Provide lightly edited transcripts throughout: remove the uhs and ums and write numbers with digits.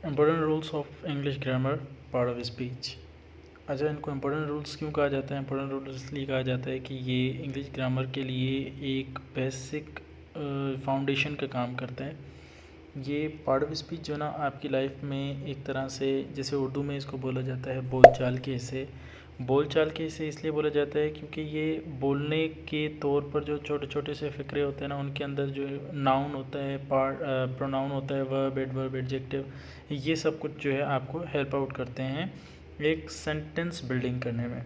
Important rules of English grammar part of speech. अच्छा, इनको important rules क्यों कहा जाता है? इम्पोर्टेंट रूल्स इसलिए कहा जाता है कि ये इंग्लिश ग्रामर के लिए एक बेसिक फाउंडेशन का काम करता है। ये पार्ट ऑफ स्पीच जो ना आपकी लाइफ में एक तरह से, जैसे उर्दू में इसको बोला जाता है बोलचाल के हिस्से। बोलचाल के हिस्से इसलिए बोला जाता है क्योंकि ये बोलने के तौर पर जो छोटे छोटे से फ़िक्रे होते हैं ना, उनके अंदर जो नाउन होता है, प्रोनाउन होता है, वर्ब, एडवर्ब, एडजेक्टिव, ये सब कुछ जो है आपको हेल्प आउट करते हैं एक सेंटेंस बिल्डिंग करने में।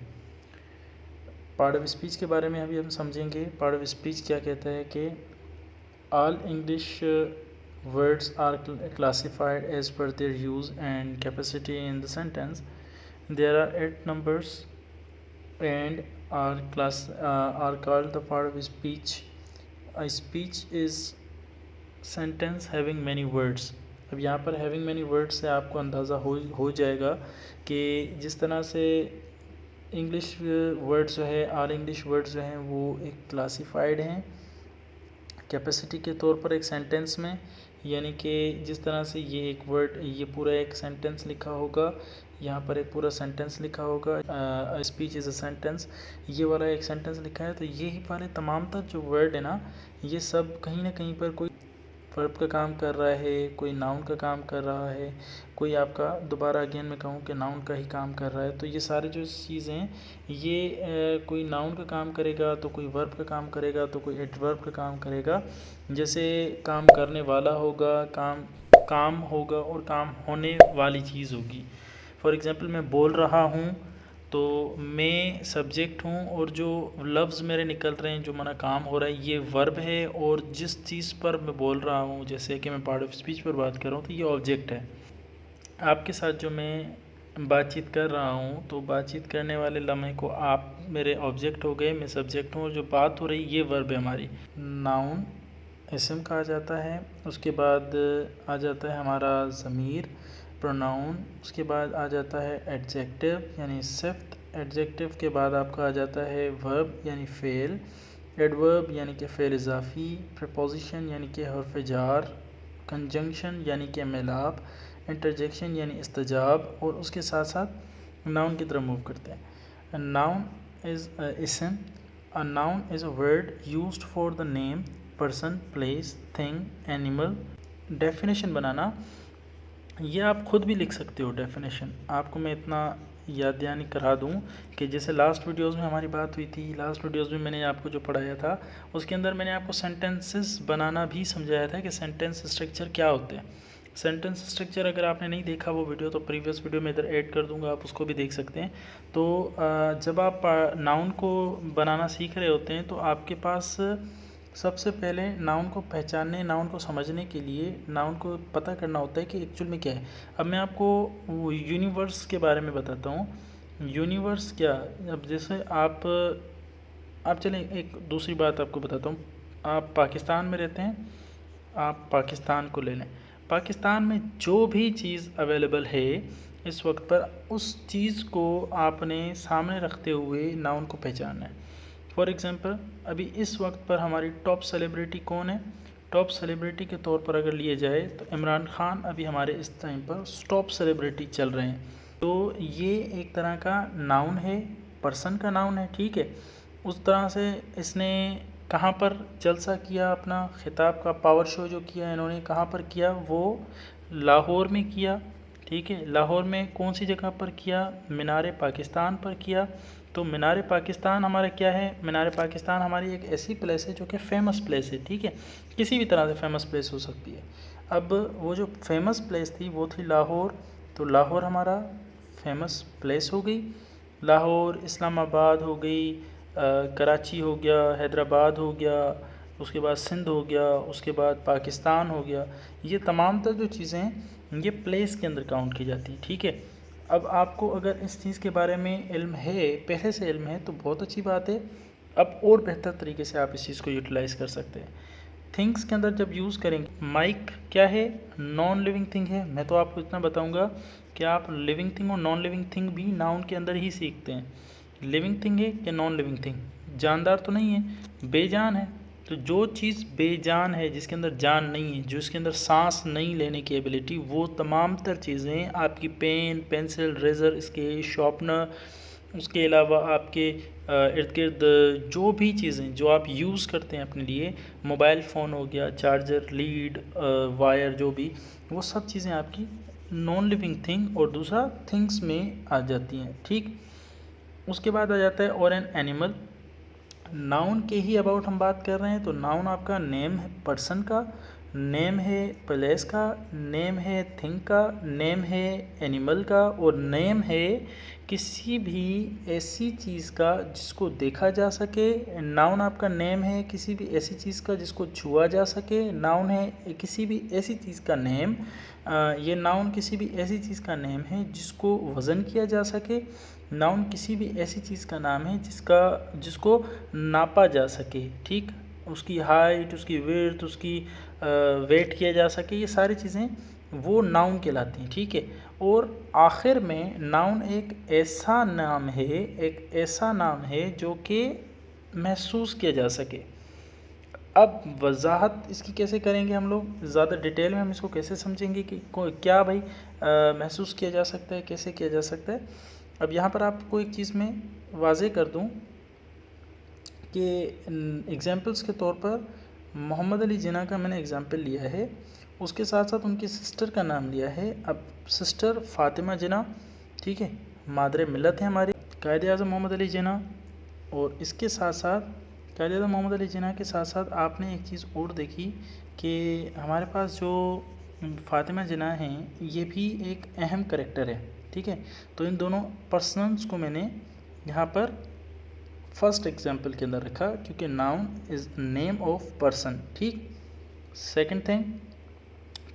पार्ट ऑफ स्पीच के बारे में अभी हम समझेंगे। पार्ट ऑफ स्पीच क्या कहता है कि all English words are classified as per their use and capacity in the sentence. There are 8 numbers and are called the part of speech. A speech is sentence having many words. अब यहाँ पर having many words से आपको अंदाज़ा हो जाएगा कि जिस तरह से इंग्लिश वर्ड्स जो है, ऑल इंग्लिश वर्ड्स जो हैं वो एक क्लासिफाइड हैं कैपेसिटी के तौर पर एक सेंटेंस में, यानी कि जिस तरह से ये एक वर्ड, ये पूरा एक सेंटेंस लिखा होगा, यहाँ पर एक पूरा सेंटेंस लिखा होगा, स्पीच इज़ अ सेंटेंस, ये वाला एक सेंटेंस लिखा है, तो ये ही वाले तमाम तर जो वर्ड है ना, ये सब कहीं ना कहीं पर कोई वर्ब का काम कर रहा है, कोई नाउन का काम कर रहा है, कोई आपका, दोबारा अगेन मैं कहूँ कि नाउन का ही काम कर रहा है। तो ये सारे जो चीज़ें हैं, ये कोई नाउन का काम करेगा तो कोई वर्ब का काम करेगा तो कोई एडवर्ब का काम करेगा। जैसे काम करने वाला होगा, काम होगा और काम होने वाली चीज़ होगी। फॉर एग्ज़ाम्पल मैं बोल रहा हूँ तो मैं सब्जेक्ट हूँ और जो लफ्ज़ मेरे निकल रहे हैं, जो मेरा काम हो रहा है, ये वर्ब है, और जिस चीज़ पर मैं बोल रहा हूँ, जैसे कि मैं पार्ट ऑफ स्पीच पर बात कर रहा हूँ, तो ये ऑब्जेक्ट है। आपके साथ जो मैं बातचीत कर रहा हूँ, तो बातचीत करने वाले लम्हे को आप मेरे ऑब्जेक्ट हो गए, मैं सब्जेक्ट हूँ, और जो बात हो रही ये वर्ब है हमारी। नाउन इसम कहा जाता है। उसके बाद आ जाता है हमारा ज़मीर, प्रोनाउन। उसके बाद आ जाता है एडजेक्टिव यानी सिफ्त। एडजेक्टिव के बाद आपका आ जाता है वर्ब यानी फ़ेल, एडवर्ब यानी कि फ़ेल इजाफ़ी, प्रपोजिशन यानी कि हर्फ जार, कंजंक्शन यानी कि मिलाप, इंटरजेक्शन यानी इस्तजाब, और उसके साथ साथ नाउन की तरफ मूव करते हैं। नाउन इज़ इसम। A noun is a word used for the name, person, place, thing, animal. Definition बनाना, ये आप खुद भी लिख सकते हो डेफिनेशन। आपको मैं इतना याद दहानी करा दूं कि जैसे लास्ट वीडियोस में हमारी बात हुई थी, लास्ट वीडियोस में मैंने आपको जो पढ़ाया था, उसके अंदर मैंने आपको सेंटेंसेस बनाना भी समझाया था कि सेंटेंस स्ट्रक्चर क्या होते हैं। सेंटेंस स्ट्रक्चर अगर आपने नहीं देखा वो वीडियो, तो प्रीवियस वीडियो में इधर ऐड कर दूंगा, आप उसको भी देख सकते हैं। तो जब आप नाउन को बनाना सीख रहे होते हैं, तो आपके पास सबसे पहले नाउन को पहचानने, नाउन को समझने के लिए नाउन को पता करना होता है कि एक्चुअल में क्या है। अब मैं आपको यूनिवर्स के बारे में बताता हूँ। यूनिवर्स क्या, अब जैसे आप चलें, एक दूसरी बात आपको बताता हूँ। आप पाकिस्तान में रहते हैं, आप पाकिस्तान को ले लें। पाकिस्तान में जो भी चीज़ अवेलेबल है इस वक्त पर, उस चीज़ को आपने सामने रखते हुए नाउन को पहचानना है। फॉर एग्ज़ाम्पल, अभी इस वक्त पर हमारी टॉप सेलिब्रिटी कौन है? टॉप सेलिब्रिटी के तौर पर अगर लिए जाए तो इमरान खान अभी हमारे इस टाइम पर टॉप सेलिब्रिटी चल रहे हैं। तो ये एक तरह का नाउन है, पर्सन का नाउन है, ठीक है। उस तरह से इसने कहाँ पर जलसा किया, अपना खिताब का पावर शो जो किया इन्होंने, कहाँ पर किया? वो लाहौर में किया, ठीक है। लाहौर में कौन सी जगह पर किया? मीनार पाकिस्तान पर किया। तो मीनार पाकिस्तान हमारा क्या है? मीनार पाकिस्तान हमारी एक ऐसी प्लेस है जो कि फ़ेमस प्लेस है, ठीक है। किसी भी तरह से फ़ेमस प्लेस हो सकती है। अब वो जो फेमस प्लेस थी वो थी लाहौर, तो लाहौर हमारा फेमस प्लेस हो गई। लाहौर, इस्लामाबाद हो गई, कराची हो गया, हैदराबाद हो गया, उसके बाद सिंध हो गया, उसके बाद पाकिस्तान हो गया। ये तमाम तर जो चीज़ें हैं ये प्लेस के अंदर काउंट की जाती हैं, ठीक है। अब आपको अगर इस चीज़ के बारे में इल्म है, पहले से इल्म है, तो बहुत अच्छी बात है। अब और बेहतर तरीके से आप इस चीज़ को यूटिलाइज़ कर सकते हैं। थिंग्स के अंदर जब यूज़ करेंगे, माइक क्या है? नॉन लिविंग थिंग है। मैं तो आपको इतना बताऊंगा कि आप लिविंग थिंग और नॉन लिविंग थिंग भी नाउन के अंदर ही सीखते हैं। लिविंग थिंग है या नॉन लिविंग थिंग? जानदार तो नहीं है, बेजान है, तो जो चीज़ बेजान है, जिसके अंदर जान नहीं है, जो इसके अंदर सांस नहीं लेने की एबिलिटी, वो तमाम तर चीज़ें आपकी pen, pencil, razor, scale, sharpener, उसके अलावा आपके इर्द गिर्द जो भी चीज़ें जो आप यूज़ करते हैं अपने लिए, मोबाइल फ़ोन हो गया, चार्जर, लीड, वायर, जो भी, वो सब चीज़ें आपकी नॉन लिविंग थिंग और दूसरा थिंग्स में आ जाती हैं। ठीक, उसके बाद आ जाता है और एन एनिमल। नाउन के ही अबाउट हम बात कर रहे हैं, तो नाउन आपका नेम है पर्सन का, नेम है प्लेस का, नेम है थिंग का, नेम है एनिमल का, और नेम है किसी भी ऐसी चीज़ का जिसको देखा जा सके। नाउन आपका नेम है किसी भी ऐसी चीज़ का जिसको छुआ जा सके। नाउन है किसी भी ऐसी चीज़ का नेम, ये नाउन किसी भी ऐसी चीज़ का नेम है जिसको वज़न किया जा सके। नाउन किसी भी ऐसी चीज़ का नाम है जिसको नापा जा सके। ठीक, उसकी हाइट, उसकी विड्थ, उसकी वेट किया जा सके, ये सारी चीज़ें वो नाउन कहलाती हैं। ठीक है, और आखिर में नाउन एक ऐसा नाम है जो कि महसूस किया जा सके। अब वजाहत इसकी कैसे करेंगे हम लोग, ज़्यादा डिटेल में हम इसको कैसे समझेंगे कि क्या भाई महसूस किया जा सकता है, कैसे किया जा सकता है। अब यहाँ पर आपको एक चीज़ मैं वाज़े कर दूँ कि एग्जांपल्स के तौर पर मोहम्मद अली जिन्ना का मैंने एग्जांपल लिया है, उसके साथ साथ उनकी सिस्टर का नाम लिया है। अब सिस्टर फ़ातिमा जिन्ना, ठीक है, मादरे मिलत है हमारी, कायद आज़म मोहम्मद अली जिन्ना, और इसके साथ साथ कायद आज़म मोहम्मद अली जिन्ना के साथ साथ आपने एक चीज़ और देखी कि हमारे पास जो फ़ातिमा जिन्ना हैं, ये भी एक अहम करेक्टर है। ठीक है, तो इन दोनों पर्सन्स को मैंने यहाँ पर फर्स्ट एग्जाम्पल के अंदर रखा क्योंकि noun is name of person. ठीक, सेकंड थिंग,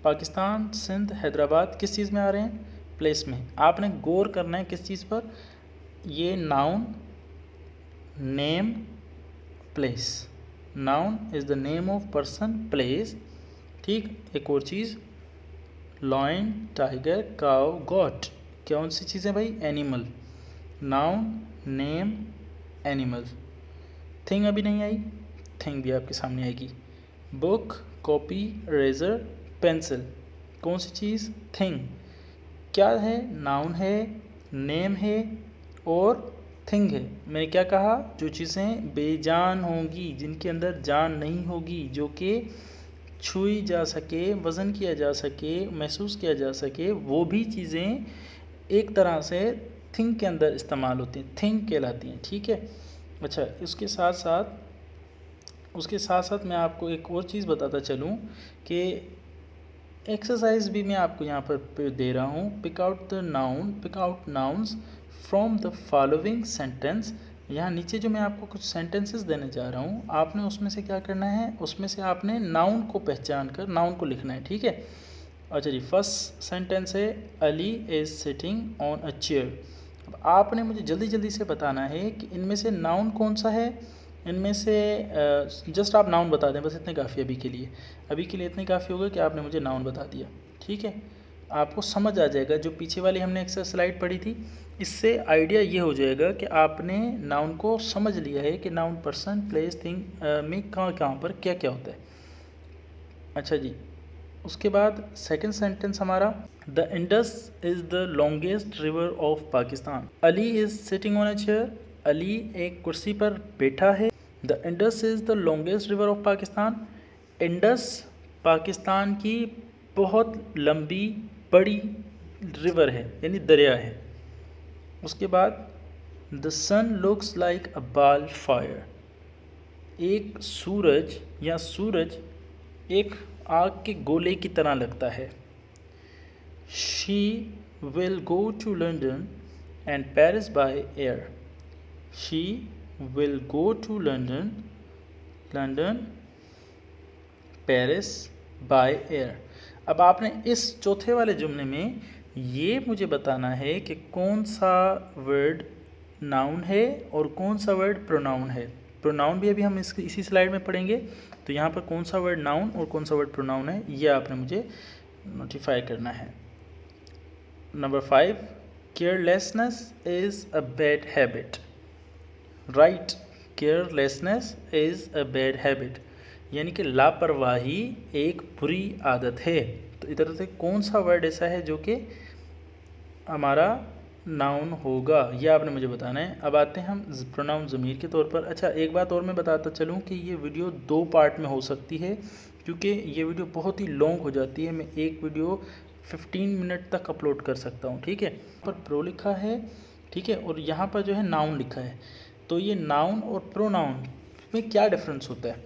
पाकिस्तान, सिंध, हैदराबाद किस चीज़ में आ रहे हैं, प्लेस में। आपने गौर करना है किस चीज़ पर, ये noun, name, place. Noun is the name of person, place. ठीक, एक और चीज़, लॉयन, टाइगर, काउ, गॉट, कौन सी चीज़ें भाई, animal. Noun, name, animal. Thing अभी नहीं आई, थिंग भी आपके सामने आएगी। बुक, कॉपी, रेज़र, पेंसिल, कौन सी चीज़, थिंग। क्या है, नाउन है, नेम है और थिंग है। मैंने क्या कहा, जो चीज़ें बेजान होंगी, जिनके अंदर जान नहीं होगी, जो कि छुई जा सके, वज़न किया जा सके, महसूस किया जा सके, वो भी चीज़ें एक तरह से थिंग के अंदर इस्तेमाल होती हैं, थिंग कहलाती हैं। ठीक है, अच्छा, उसके साथ साथ मैं आपको एक और चीज़ बताता चलूँ कि एक्सरसाइज भी मैं आपको यहाँ पर दे रहा हूँ। Pick out nouns from the following sentence. यहाँ नीचे जो मैं आपको कुछ सेंटेंसेस देने जा रहा हूँ, आपने उसमें से क्या करना है, उसमें से आपने नाउन को पहचान कर नाउन को लिखना है। ठीक है, अच्छा जी, फर्स्ट सेंटेंस है Ali is sitting on a chair. अब आपने मुझे जल्दी जल्दी से बताना है कि इनमें से नाउन कौन सा है। इनमें से जस्ट आप नाउन बता दें, बस इतने काफ़ी अभी के लिए इतने काफ़ी होगा कि आपने मुझे नाउन बता दिया। ठीक है, आपको समझ आ जाएगा, जो पीछे वाली हमने एक स्लाइड पढ़ी थी, इससे आइडिया ये हो जाएगा कि आपने नाउन को समझ लिया है कि नाउन पर्सन, प्लेस, थिंग में कहाँ पर क्या क्या होता है। अच्छा जी, उसके बाद सेकंड सेंटेंस हमारा, the Indus is the longest river of Pakistan. Ali is sitting on a chair, Ali एक कुर्सी पर बैठा है। The Indus is the longest river of Pakistan, Indus Pakistan की बहुत लंबी बड़ी रिवर है, यानी दरिया है। उसके बाद the sun looks like a ball fire, एक सूरज एक आग के गोले की तरह लगता है। She will go to London and Paris by air, she will go to London Paris by air. अब आपने इस चौथे वाले जुमले में ये मुझे बताना है कि कौन सा वर्ड नाउन है और कौन सा वर्ड प्रोनाउन है। प्रोनाउन भी अभी हम इसी स्लाइड में पढ़ेंगे, तो यहाँ पर कौन सा वर्ड नाउन और कौन सा वर्ड प्रोनाउन है, ये आपने मुझे नोटिफाई करना है। Number 5, carelessness is a bad habit. Right, carelessness is a bad habit. यानी कि लापरवाही एक बुरी आदत है। तो इधर से कौन सा वर्ड ऐसा है जो कि हमारा नाउन होगा, यह आपने मुझे बताना है। अब आते हैं हम प्रोनाउन ज़मीर के तौर पर। अच्छा, एक बात और मैं बताता चलूँ कि ये वीडियो 2 पार्ट में हो सकती है, क्योंकि ये वीडियो बहुत ही लॉन्ग हो जाती है। मैं एक वीडियो 15 मिनट तक अपलोड कर सकता हूँ, ठीक है। पर प्रो लिखा है, ठीक है, और यहाँ पर जो है नाउन लिखा है। तो ये नाउन और प्रोनाउन में क्या डिफरेंस होता है,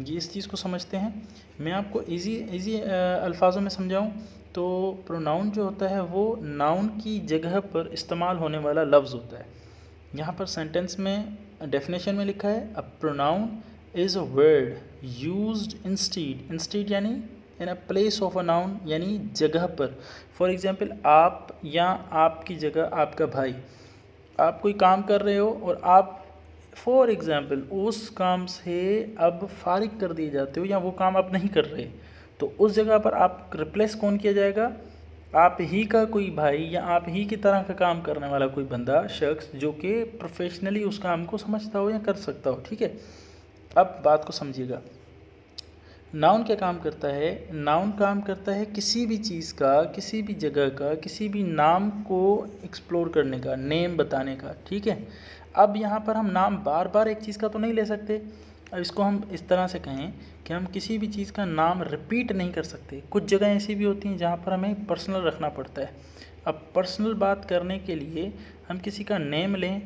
ये इस चीज़ को समझते हैं। मैं आपको इजी अल्फाजों में समझाऊँ तो प्रोनाउन जो होता है वो नाउन की जगह पर इस्तेमाल होने वाला लफ्ज़ होता है। यहाँ पर सेंटेंस में डेफिनेशन में लिखा है, a pronoun is a word used instead यानी in a place of a noun, यानी जगह पर। फॉर एग्जांपल, आप या आपकी जगह आपका भाई, आप कोई काम कर रहे हो और आप फॉर एग्ज़ाम्पल उस काम से अब फारिग कर दिए जाते हो या वो काम आप नहीं कर रहे, तो उस जगह पर आप रिप्लेस कौन किया जाएगा, आप ही का कोई भाई या आप ही की तरह का काम करने वाला कोई बंदा, शख्स जो कि प्रोफेशनली उस काम को समझता हो या कर सकता हो, ठीक है। अब बात को समझिएगा, नाउन क्या काम करता है। नाउन काम करता है किसी भी चीज़ का, किसी भी जगह का, किसी भी नाम को एक्सप्लोर करने का, नेम बताने का, ठीक है। अब यहाँ पर हम नाम बार बार एक चीज़ का तो नहीं ले सकते। अब इसको हम इस तरह से कहें कि हम किसी भी चीज़ का नाम रिपीट नहीं कर सकते। कुछ जगह ऐसी भी होती हैं जहाँ पर हमें पर्सनल रखना पड़ता है। अब पर्सनल बात करने के लिए हम किसी का नेम लें,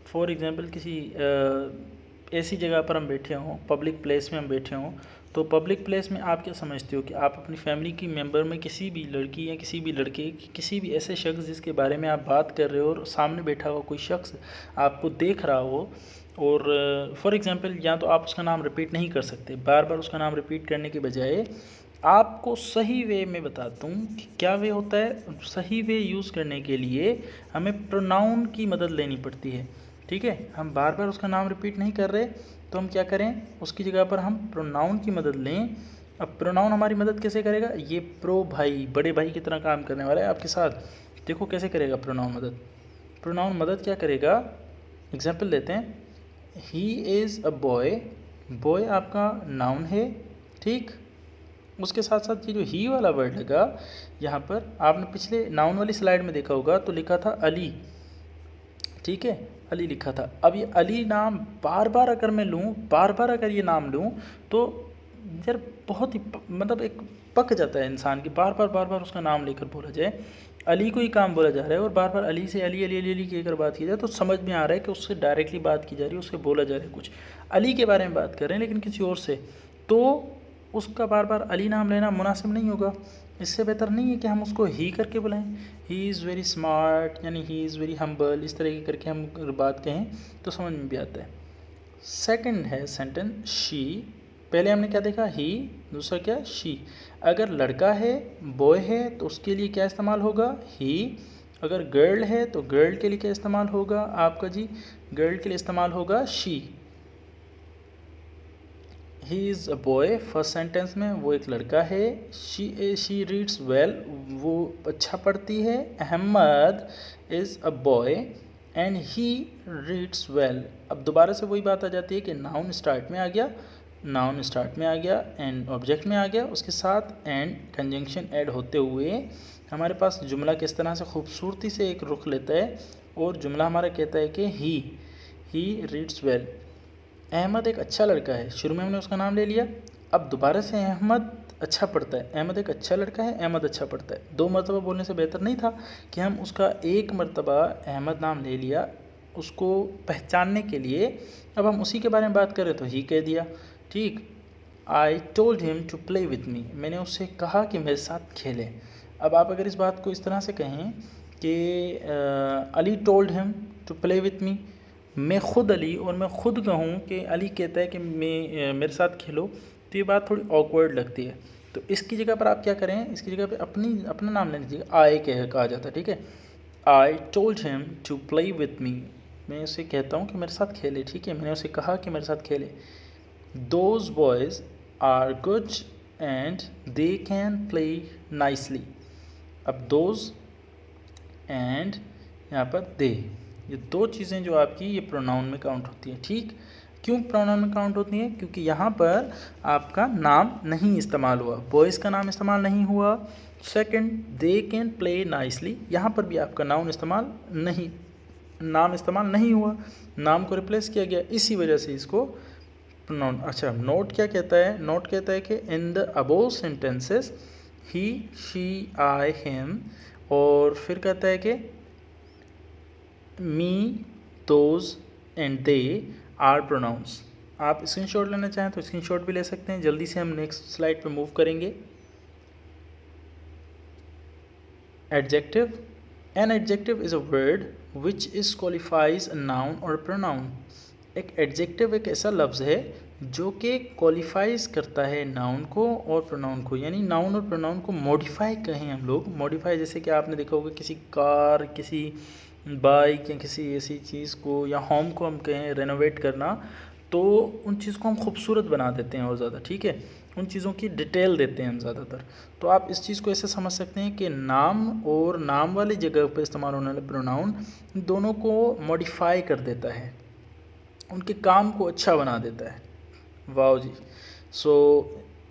फॉर एग्ज़ाम्पल किसी ऐसी जगह पर हम बैठे हों, पब्लिक प्लेस में हम बैठे हों, तो पब्लिक प्लेस में आप क्या समझते हो कि आप अपनी फैमिली की मेंबर में किसी भी लड़की या किसी भी लड़के, किसी भी ऐसे शख्स जिसके बारे में आप बात कर रहे हो और सामने बैठा हुआ कोई शख्स आपको देख रहा हो, और फॉर एग्ज़ाम्पल या तो आप उसका नाम रिपीट नहीं कर सकते, बार बार उसका नाम रिपीट करने के बजाय आपको सही वे में बताता हूँ कि क्या वे होता है। सही वे यूज़ करने के लिए हमें प्रोनाउन की मदद लेनी पड़ती है, ठीक है। हम बार बार उसका नाम रिपीट नहीं कर रहे, तो हम क्या करें, उसकी जगह पर हम प्रोनाउन की मदद लें। अब प्रोनाउन हमारी मदद कैसे करेगा, ये प्रो भाई, बड़े भाई की तरह काम करने वाला है आपके साथ। देखो कैसे करेगा प्रोनाउन मदद। प्रोनाउन मदद क्या करेगा, एग्जाम्पल लेते हैं, he is a boy. Boy आपका नाउन है, ठीक। उसके साथ साथ ये जो ही वाला वर्ड लगा यहाँ पर, आपने पिछले नाउन वाली स्लाइड में देखा होगा तो लिखा था अली, ठीक है, अली लिखा था। अब ये अली नाम बार बार अगर मैं लूँ, बार बार अगर ये नाम लूँ तो यार बहुत ही मतलब एक पक जाता है इंसान की, बार बार उसका नाम लेकर बोला जाए। अली को ही काम बोला जा रहा है और बार बार अली से अली अली अली अली की अगर बात की जाए तो समझ में आ रहा है कि उससे डायरेक्टली बात की जा रही है, उससे बोला जा रहा है, कुछ अली के बारे में बात कर रहे हैं लेकिन किसी और से, तो उसका बार बार अली नाम लेना मुनासिब नहीं होगा। इससे बेहतर नहीं है कि हम उसको ही करके बुलाएं, ही इज़ वेरी स्मार्ट यानी ही इज़ वेरी हम्बल, इस तरह की करके हम अगर बात कहें तो समझ में भी आता है। सेकंड है सेंटेंस शी। पहले हमने क्या देखा, ही, दूसरा क्या, शी। अगर लड़का है, बॉय है, तो उसके लिए क्या इस्तेमाल होगा, ही। अगर गर्ल है तो गर्ल के लिए क्या इस्तेमाल होगा आपका जी, गर्ल के लिए इस्तेमाल होगा she. He is a boy, first sentence में वो एक लड़का है। शी रीड्स वेल, वो अच्छा पढ़ती है। Ahmed is a boy and he reads well. अब दोबारा से वही बात आ जाती है कि नाउन स्टार्ट में आ गया, नाउन स्टार्ट में आ गया, एंड ऑब्जेक्ट में आ गया, उसके साथ एंड कंजंक्शन ऐड होते हुए हमारे पास जुमला किस तरह से खूबसूरती से एक रुख लेता है, और जुमला हमारा कहता है कि ही रीड्स वेल। अहमद एक अच्छा लड़का है, शुरू में हमने उसका नाम ले लिया, अब दोबारा से अहमद अच्छा पढ़ता है। अहमद एक अच्छा लड़का है, अहमद अच्छा पढ़ता है। 2 मरतबा बोलने से बेहतर नहीं था कि हम उसका एक मरतबा अहमद नाम ले लिया उसको पहचानने के लिए, अब हम उसी के बारे में बात करें तो ही कह दिया, ठीक। I told him to play with me, मैंने उससे कहा कि मेरे साथ खेलें। अब आप अगर इस बात को इस तरह से कहें कि Ali told him to play with me, मैं ख़ुद अली और मैं ख़ुद कहूँ कि अली कहता है कि मेरे साथ खेलो, तो ये बात थोड़ी ऑकवर्ड लगती है। तो इसकी जगह पर आप क्या करें, इसकी जगह पे अपना नाम लेने की जगह आई कहा जाता है, ठीक है। I told him to play with me, मैं उसे कहता हूँ कि मेरे साथ खेले, ठीक है, मैंने उसे कहा कि मेरे साथ खेले। Those boys are good and they can play nicely. अब दोज एंड यहाँ पर दे, ये 2 चीज़ें जो आपकी ये प्रोनाउन में काउंट होती हैं, ठीक। क्यों प्रोनाउन में काउंट होती हैं? क्योंकि यहाँ पर आपका नाम नहीं इस्तेमाल हुआ, बॉयज़ का नाम इस्तेमाल नहीं हुआ। Second, they can play nicely, यहाँ पर भी आपका नाम इस्तेमाल नहीं हुआ, नाम को रिप्लेस किया गया, इसी वजह से इसको प्रोनाउन। अच्छा, नोट क्या कहता है? नोट कहता है कि in the above sentences he, she, I, him, और फिर कहता है कि me, those and they are pronouns. आप स्क्रीनशॉट लेना चाहें तो स्क्रीनशॉट भी ले सकते हैं। जल्दी से हम नेक्स्ट स्लाइड पे मूव करेंगे। Adjective. An adjective is a word which is qualifies a noun और प्रोनाउन। एक एडजेक्टिव एक ऐसा लफ्ज़ है जो कि क्वालिफाइज करता है नाउन को और प्रोनाउन को, यानी नाउन और प्रोनाउन को मॉडिफाई कहें हम लोग। मॉडिफाई जैसे कि आपने देखा होगा किसी कार, किसी बाइक या किसी ऐसी चीज़ को या होम को हम कहें रेनोवेट करना, तो उन चीज़ को हम खूबसूरत बना देते हैं और ज़्यादा, ठीक है, उन चीज़ों की डिटेल देते हैं हम ज़्यादातर। तो आप इस चीज़ को ऐसे समझ सकते हैं कि नाम और नाम वाली जगह पर इस्तेमाल होने वाले प्रोनाउन दोनों को मॉडिफाई कर देता है, उनके काम को अच्छा बना देता है। वाह जी। सो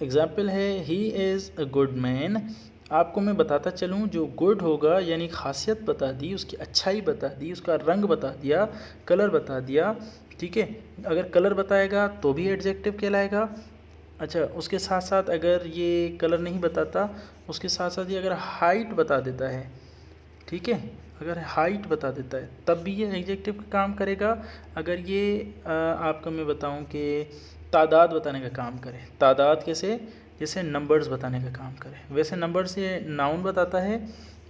एग्जाम्पल है, he is a good man. आपको मैं बताता चलूँ, जो गुड होगा यानी खासियत बता दी, उसकी अच्छाई बता दी, उसका रंग बता दिया, कलर बता दिया, ठीक है। अगर कलर बताएगा तो भी एडजेक्टिव कहलाएगा। अच्छा, उसके साथ साथ अगर ये कलर नहीं बताता, उसके साथ साथ ये अगर हाइट बता देता है, ठीक है, अगर हाइट बता देता है तब भी ये एडजेक्टिव का काम करेगा। अगर ये आपको मैं बताऊं कि तादाद बताने का काम करे, तादाद कैसे, जैसे नंबर्स बताने का काम करे। वैसे नंबर्स ये नाउन बताता है।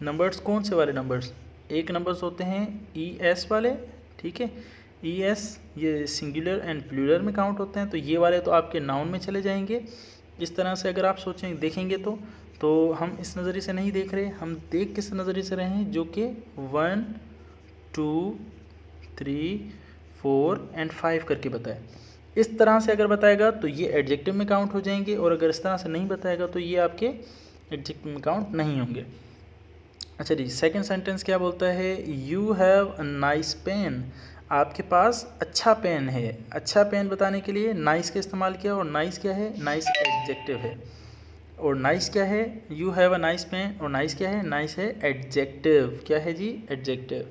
नंबर्स कौन से वाले नंबर्स? एक नंबर्स होते हैं ES वाले, ठीक है, ES ये सिंगुलर एंड प्लूरल में काउंट होते हैं, तो ये वाले तो आपके नाउन में चले जाएंगे। इस तरह से अगर आप सोचें देखेंगे तो हम इस नज़रिए से नहीं देख रहे, हम देख किस नज़रिए से रहे हैं, जो कि 1 2 3 4 एंड 5 करके बताए। इस तरह से अगर बताएगा तो ये एडजेक्टिव में काउंट हो जाएंगे, और अगर इस तरह से नहीं बताएगा तो ये आपके एडजेक्टिव में काउंट नहीं होंगे। अच्छा जी, सेकंड सेंटेंस क्या बोलता है? You have a nice pen. आपके पास अच्छा पेन है। अच्छा पेन बताने के लिए नाइस का इस्तेमाल किया, और नाइस क्या है? नाइस एडजेक्टिव है। और नाइस क्या है? You have a nice pen, और नाइस क्या है? नाइस है एडजेक्टिव। क्या है जी? एडजेक्टिव।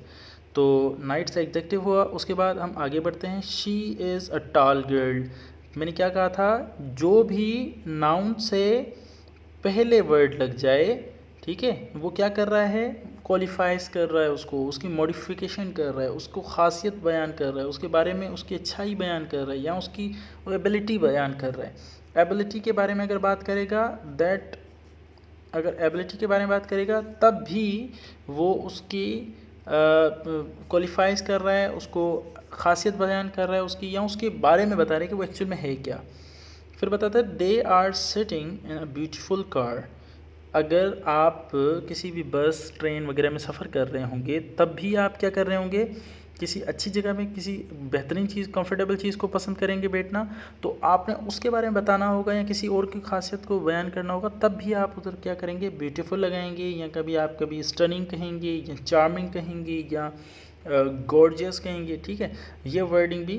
तो नाइस एडजेक्टिव हुआ। उसके बाद हम आगे बढ़ते हैं। She is a tall girl. मैंने क्या कहा था? जो भी नाउन से पहले वर्ड लग जाए, ठीक है, वो क्या कर रहा है? क्वालिफाइज कर रहा है उसको, उसकी मॉडिफिकेशन कर रहा है, उसको खासियत बयान कर रहा है, उसके बारे में उसकी अच्छाई बयान कर रहा है, या उसकी एबिलिटी बयान कर रहा है। एबिलिटी के बारे में अगर बात करेगा, अगर एबिलिटी के बारे में बात करेगा तब भी वो उसकी क्वालिफाइज कर रहा है, उसको खासियत बयान कर रहा है उसकी, या उसके बारे में बता रहा है कि वो एक्चुअल में है क्या। फिर बताता है they are sitting in a beautiful car. अगर आप किसी भी बस, ट्रेन वगैरह में सफ़र कर रहे होंगे तब भी आप क्या कर रहे होंगे? किसी अच्छी जगह में, किसी बेहतरीन चीज़, कंफर्टेबल चीज़ को पसंद करेंगे बैठना, तो आपने उसके बारे में बताना होगा या किसी और की खासियत को बयान करना होगा, तब भी आप उधर क्या करेंगे? ब्यूटीफुल लगाएंगे, या कभी स्टनिंग कहेंगे, या चार्मिंग कहेंगे, या गॉर्जियस कहेंगे, ठीक है, ये वर्डिंग भी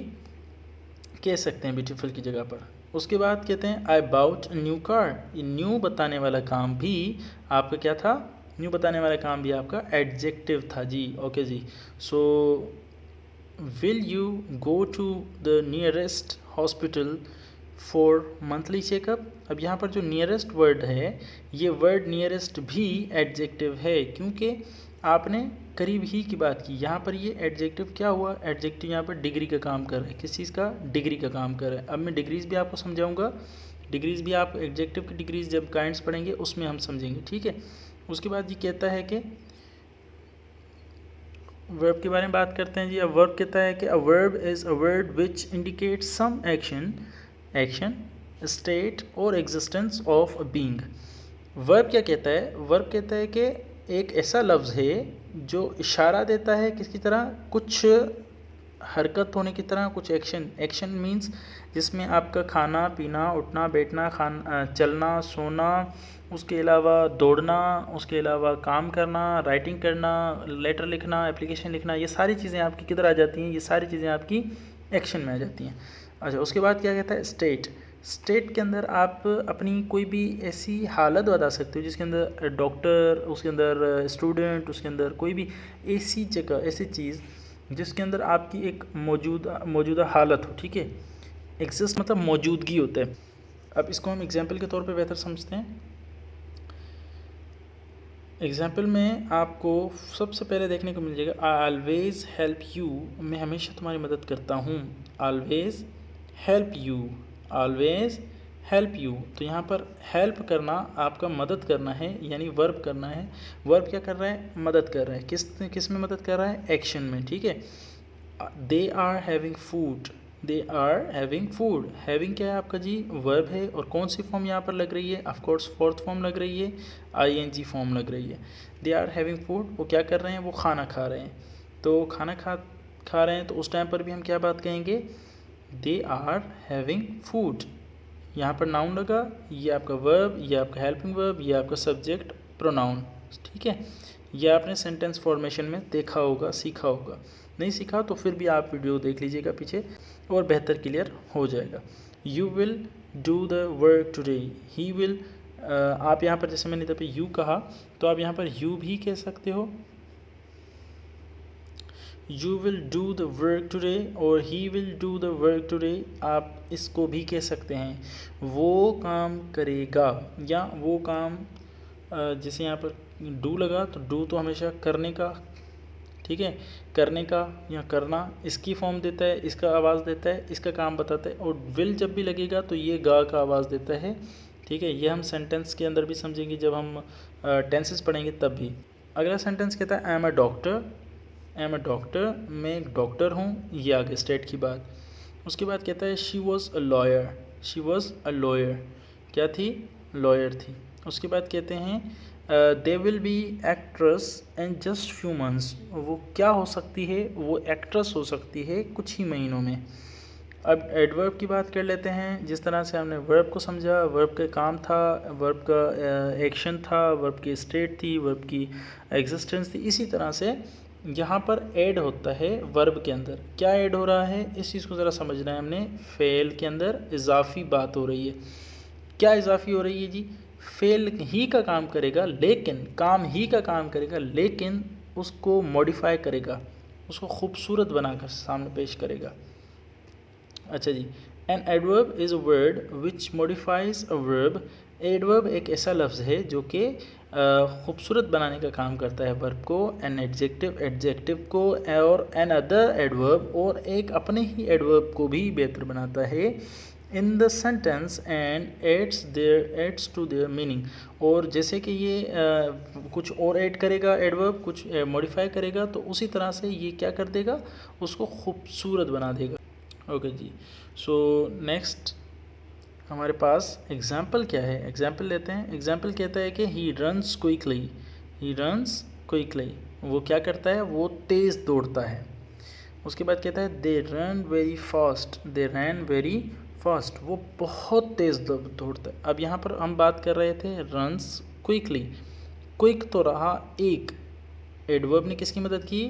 कह सकते हैं ब्यूटीफुल की जगह पर। उसके बाद कहते हैं आई बाउट न्यू कार। ये न्यू बताने वाला काम भी आपका क्या था? न्यू बताने वाला काम भी आपका एडजेक्टिव था जी। ओके जी। So will you go to the nearest hospital for monthly checkup. अब यहाँ पर जो नियरेस्ट वर्ड है, ये वर्ड नियरेस्ट भी एडजेक्टिव है, क्योंकि आपने करीब ही की बात की। यहाँ पर ये एडजेक्टिव क्या हुआ? एडजेक्टिव यहाँ पर डिग्री का काम कर रहा है। किस चीज़ का? डिग्री का काम कर रहा है। अब मैं डिग्रीज भी आपको समझाऊंगा। डिग्रीज भी आप एडजेक्टिव की डिग्रीज जब काइंड्स पढ़ेंगे उसमें हम समझेंगे, ठीक है। उसके बाद ये कहता है कि वर्ब के बारे में बात करते हैं जी। अब वर्ब कहता है कि a verb is a word which indicates some action, state और existence of a being. Verb क्या कहता है? वर्ब कहता है कि एक ऐसा लफ्ज़ है जो इशारा देता है किसकी तरह? कुछ हरकत होने की तरह, कुछ एक्शन मीन्स जिसमें आपका खाना पीना, उठना बैठना, चलना सोना, उसके अलावा दौड़ना, उसके अलावा काम करना, राइटिंग करना, लेटर लिखना, एप्लीकेशन लिखना, ये सारी चीज़ें आपकी किधर आ जाती हैं? ये सारी चीज़ें आपकी एक्शन में आ जाती हैं। अच्छा, उसके बाद क्या कहता है, स्टेट। स्टेट के अंदर आप अपनी कोई भी ऐसी हालत बता सकते हो जिसके अंदर डॉक्टर, उसके अंदर स्टूडेंट, उसके अंदर कोई भी ऐसी जगह, ऐसी चीज़ जिसके अंदर आपकी एक मौजूदा हालत हो, ठीक है। एग्जिस्ट मतलब मौजूदगी होता है। अब इसको हम एग्जाम्पल के तौर पे बेहतर समझते हैं। एग्जाम्पल में आपको सबसे पहले देखने को मिल जाएगा, आई ऑलवेज हेल्प यू, मैं हमेशा तुम्हारी मदद करता हूँ। Always help you, always help you. तो यहाँ पर हेल्प करना आपका मदद करना है, यानी वर्ब करना है। वर्ब क्या कर रहा है, मदद कर रहा है। किस में मदद कर रहा है, एक्शन में, ठीक है। They are having food, they are having food. Having क्या है आपका जी, वर्ब है। और कौन सी फॉर्म यहाँ पर लग रही है, ऑफकोर्स फोर्थ फॉर्म लग रही है, आईएनजी फॉर्म लग रही है। दे आर हैविंग फूड, वो क्या कर रहे हैं, वो खाना खा रहे हैं। तो खाना खा रहे हैं, तो उस टाइम पर भी हम क्या बात कहेंगे, दे आर हैविंग फूड। यहाँ पर नाउन लगा, ये आपका वर्ब, ये आपका हेल्पिंग वर्ब, ये आपका सब्जेक्ट प्रोनाउन, ठीक है। ये आपने सेंटेंस फॉर्मेशन में देखा होगा, सीखा होगा। नहीं सीखा तो फिर भी आप वीडियो देख लीजिएगा पीछे, और बेहतर क्लियर हो जाएगा। You will do the work today, he will, आप यहाँ पर जैसे मैंने तब यू कहा, तो आप यहाँ पर यू भी कह सकते हो, you will do the work today, और he will do the work today. आप इसको भी कह सकते हैं, वो काम करेगा, या वो काम, जैसे यहाँ पर डू लगा, तो डू तो हमेशा करने का, ठीक है, करने का या करना, इसकी फॉर्म देता है, इसका आवाज़ देता है, इसका काम बताता है। और विल जब भी लगेगा तो ये गा का आवाज़ देता है, ठीक है। ये हम सेंटेंस के अंदर भी समझेंगे जब हम टेंसेस पढ़ेंगे तब भी। अगला सेंटेंस कहता है, I am a doctor, I am a doctor, मैं एक डॉक्टर हूँ, ये आगे स्टेट की बात। उसके बाद कहता है, she was a lawyer, she was a lawyer, क्या थी, लॉयर थी। उसके बाद कहते हैं, they will be actress in just few months, वो क्या हो सकती है, वो एक्ट्रेस हो सकती है कुछ ही महीनों में। अब एडवर्ब की बात कर लेते हैं। जिस तरह से हमने वर्ब को समझा, वर्ब का काम था, वर्ब का एक्शन था, वर्ब की स्टेट थी, वर्ब की एग्जिस्टेंस थी, इसी तरह से यहाँ पर ऐड होता है वर्ब के अंदर। क्या ऐड हो रहा है, इस चीज़ को ज़रा समझना है हमने। फेल के अंदर इजाफी बात हो रही है। क्या इजाफी हो रही है जी, फेल ही का काम करेगा, लेकिन काम ही का काम करेगा, लेकिन उसको मॉडिफाई करेगा, उसको खूबसूरत बनाकर सामने पेश करेगा। अच्छा जी, an adverb is a word which modifies a verb. Adverb एक ऐसा लफ्ज़ है जो कि खूबसूरत बनाने का काम करता है वर्ब को, एन एडजेक्टिव एडजेक्टिव को, और एन अदर एडवर्ब, और एक अपने ही एडवर्ब को भी बेहतर बनाता है in the sentence and adds to their meaning. और जैसे कि ये कुछ और ऐड करेगा एडवर्ब, कुछ मॉडिफाई करेगा, तो उसी तरह से ये क्या कर देगा, उसको खूबसूरत बना देगा। ओके जी, सो नेक्स्ट हमारे पास एग्जाम्पल क्या है, एग्जाम्पल लेते हैं। एग्जाम्पल कहता है कि he runs quickly, he runs quickly, वो क्या करता है, वो तेज़ दौड़ता है। उसके बाद कहता है, they run very fast, they run very fast, वो बहुत तेज़ दौड़ता है। अब यहाँ पर हम बात कर रहे थे रन्स क्विकली, क्विक तो रहा एक, एडवर्ब ने किसकी मदद की,